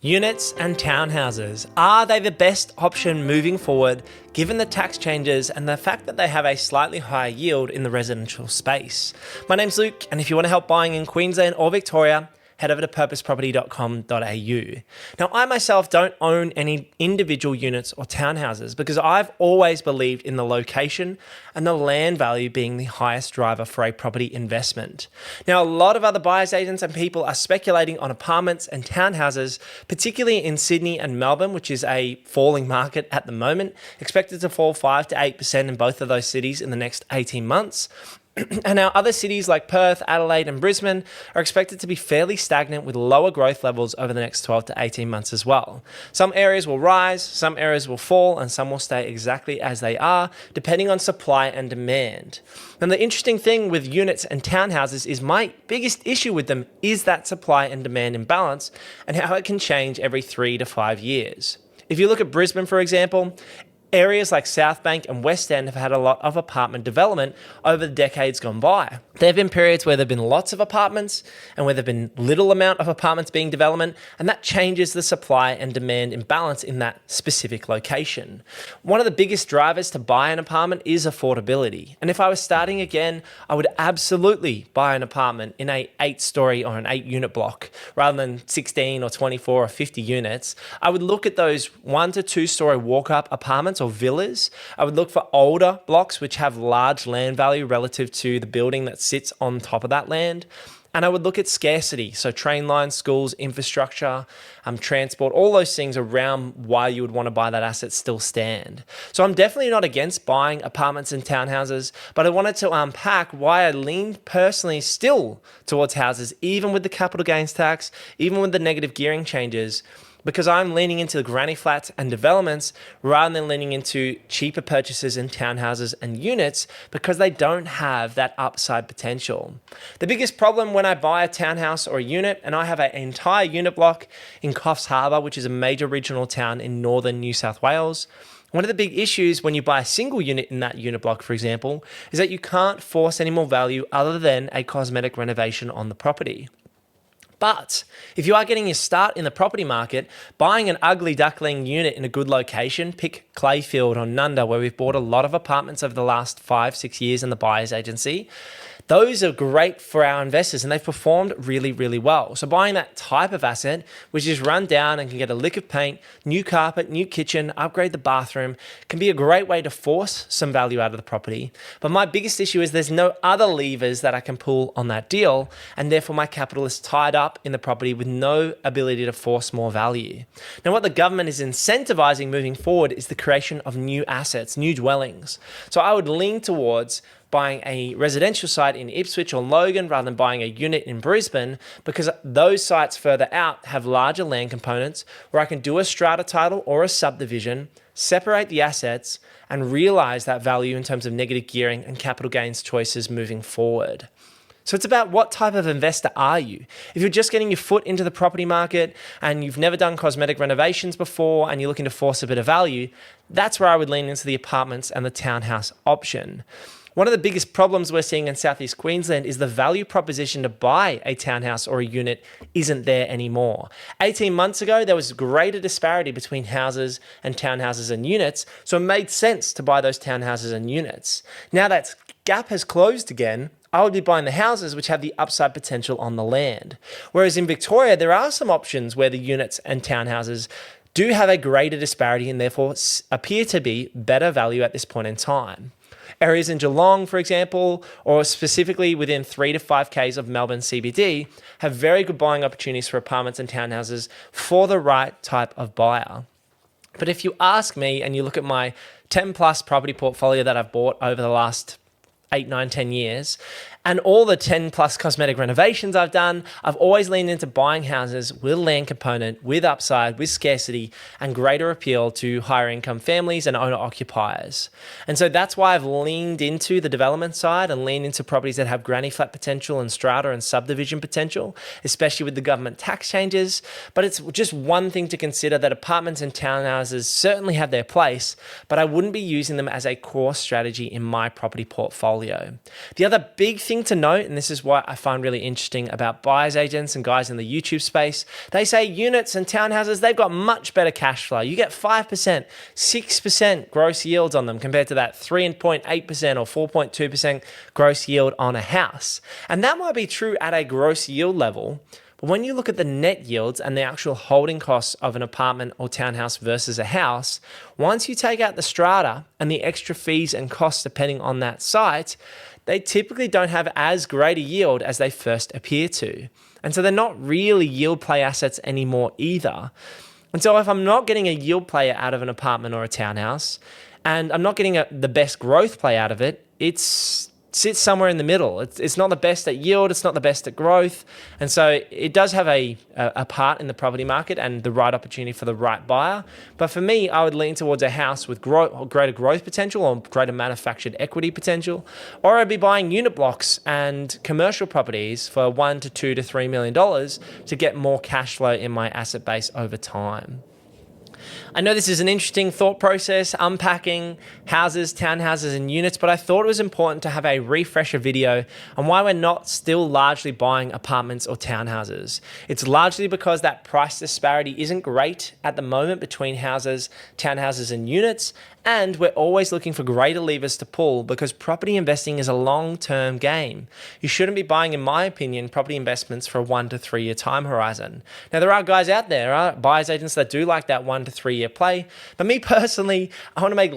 Units and townhouses, are they the best option moving forward given the tax changes and the fact that they have a slightly higher yield in the residential space? My name's Luke, and if you want to help buying in Queensland or Victoria, head over to purposeproperty.com.au. Now, I myself don't own any individual units or townhouses because I've always believed in the location and the land value being the highest driver for a property investment. Now, a lot of other buyers agents and people are speculating on apartments and townhouses, particularly in Sydney and Melbourne, which is a falling market at the moment, expected to fall 5 to 8% in both of those cities in the next 18 months. And our other cities like Perth, Adelaide and Brisbane are expected to be fairly stagnant with lower growth levels over the next 12 to 18 months as well. Some areas will rise, some areas will fall, and some will stay exactly as they are, depending on supply and demand. And the interesting thing with units and townhouses is my biggest issue with them is that supply and demand imbalance and how it can change every 3 to 5 years. If you look at Brisbane, for example, areas like South Bank and West End have had a lot of apartment development over the decades gone by. There have been periods where there have been lots of apartments and where there have been little amount of apartments being development, and that changes the supply and demand imbalance in that specific location. One of the biggest drivers to buy an apartment is affordability. And if I was starting again, I would absolutely buy an apartment in a 8-story or an 8-unit block rather than 16 or 24 or 50 units. I would look at those 1 to 2-story walk-up apartments or villas. I would look for older blocks which have large land value relative to the building that sits on top of that land. And I would look at scarcity, so train lines, schools, infrastructure, transport, all those things around why you would want to buy that asset still stand. So I'm definitely not against buying apartments and townhouses, but I wanted to unpack why I lean personally still towards houses, even with the capital gains tax, even with the negative gearing changes, because I'm leaning into the granny flats and developments rather than leaning into cheaper purchases in townhouses and units because they don't have that upside potential. The biggest problem when I buy a townhouse or a unit, and I have an entire unit block in Coffs Harbour, which is a major regional town in northern New South Wales, one of the big issues when you buy a single unit in that unit block, for example, is that you can't force any more value other than a cosmetic renovation on the property. But if you are getting your start in the property market, buying an ugly duckling unit in a good location, pick Clayfield or Nunda, where we've bought a lot of apartments over the last 5-6 years in the buyer's agency, those are great for our investors and they've performed really, really well. So buying that type of asset, which is run down and can get a lick of paint, new carpet, new kitchen, upgrade the bathroom, can be a great way to force some value out of the property. But my biggest issue is there's no other levers that I can pull on that deal, and therefore my capital is tied up in the property with no ability to force more value. Now, what the government is incentivizing moving forward is the creation of new assets, new dwellings. So I would lean towards buying a residential site in Ipswich or Logan rather than buying a unit in Brisbane, because those sites further out have larger land components where I can do a strata title or a subdivision, separate the assets, and realize that value in terms of negative gearing and capital gains choices moving forward. So it's about what type of investor are you? If you're just getting your foot into the property market and you've never done cosmetic renovations before and you're looking to force a bit of value, that's where I would lean into the apartments and the townhouse option. One of the biggest problems we're seeing in Southeast Queensland is the value proposition to buy a townhouse or a unit isn't there anymore. 18 months ago, there was greater disparity between houses and townhouses and units, so it made sense to buy those townhouses and units. Now that gap has closed again, I would be buying the houses which have the upside potential on the land. Whereas in Victoria, there are some options where the units and townhouses do have a greater disparity and therefore appear to be better value at this point in time. Areas in Geelong, for example, or specifically within 3 to 5 Ks of Melbourne CBD, have very good buying opportunities for apartments and townhouses for the right type of buyer. But if you ask me and you look at my 10 plus property portfolio that I've bought over the last 8, 9, 10 years, and all the 10 plus cosmetic renovations I've done, I've always leaned into buying houses with land component, with upside, with scarcity, and greater appeal to higher income families and owner occupiers. And so that's why I've leaned into the development side and leaned into properties that have granny flat potential and strata and subdivision potential, especially with the government tax changes. But it's just one thing to consider that apartments and townhouses certainly have their place, but I wouldn't be using them as a core strategy in my property portfolio. The other big thing thing to note, and this is what I find really interesting about buyers agents and guys in the YouTube space, they say units and townhouses, they've got much better cash flow. You get 5%, 6% gross yields on them compared to that 3.8% or 4.2% gross yield on a house. And that might be true at a gross yield level, but when you look at the net yields and the actual holding costs of an apartment or townhouse versus a house, once you take out the strata and the extra fees and costs depending on that site, they typically don't have as great a yield as they first appear to. And so they're not really yield play assets anymore either. And so if I'm not getting a yield play out of an apartment or a townhouse, and I'm not getting the best growth play out of it, sits somewhere in the middle. It's not the best at yield, it's not the best at growth. And so it does have a part in the property market and the right opportunity for the right buyer. But for me, I would lean towards a house with greater growth potential or greater manufactured equity potential. Or I'd be buying unit blocks and commercial properties for $1 to $2 to $3 million to get more cash flow in my asset base over time. I know this is an interesting thought process, unpacking houses, townhouses, and units, but I thought it was important to have a refresher video on why we're not still largely buying apartments or townhouses. It's largely because that price disparity isn't great at the moment between houses, townhouses, and units, and we're always looking for greater levers to pull because property investing is a long-term game. You shouldn't be buying, in my opinion, property investments for a 1 to 3 year time horizon. Now, there are guys out there, buyers agents that do like that 1 to 3 year play, but me personally, I want to make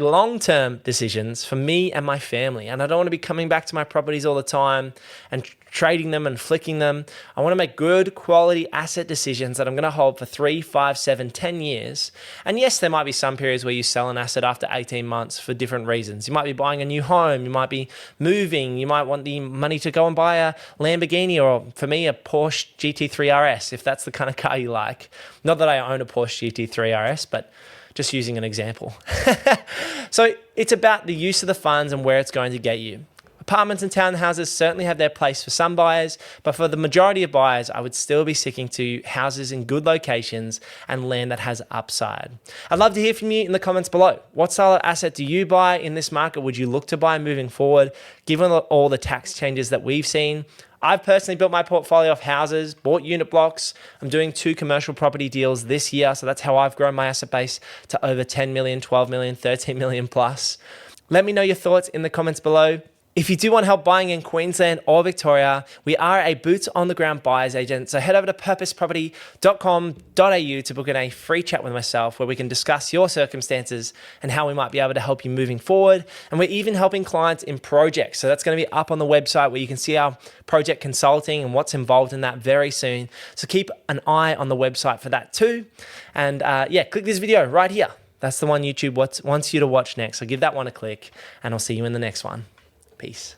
long-term decisions for me and my family, and I don't want to be coming back to my properties all the time and trading them and flicking them. I want to make good quality asset decisions that I'm going to hold for 3, 5, 7, 10 years. And yes, there might be some periods where you sell an asset after 18 months for different reasons. You might be buying a new home, you might be moving, you might want the money to go and buy a Lamborghini or, for me, a Porsche GT3 RS, if that's the kind of car you like. Not that I own a Porsche GT3 RS, but just using an example. So it's about the use of the funds and where it's going to get you. Apartments and townhouses certainly have their place for some buyers, but for the majority of buyers, I would still be sticking to houses in good locations and land that has upside. I'd love to hear from you in the comments below. What style of asset do you buy in this market? Would you look to buy moving forward, given all the tax changes that we've seen? I've personally built my portfolio of houses, bought unit blocks. I'm doing 2 commercial property deals this year, so that's how I've grown my asset base to over 10 million, 12 million, 13 million plus. Let me know your thoughts in the comments below. If you do want help buying in Queensland or Victoria, we are a boots-on-the-ground buyers agent. So head over to purposeproperty.com.au to book in a free chat with myself where we can discuss your circumstances and how we might be able to help you moving forward. And we're even helping clients in projects. So that's going to be up on the website where you can see our project consulting and what's involved in that very soon. So keep an eye on the website for that too. And click this video right here. That's the one YouTube wants you to watch next. So give that one a click and I'll see you in the next one. Peace.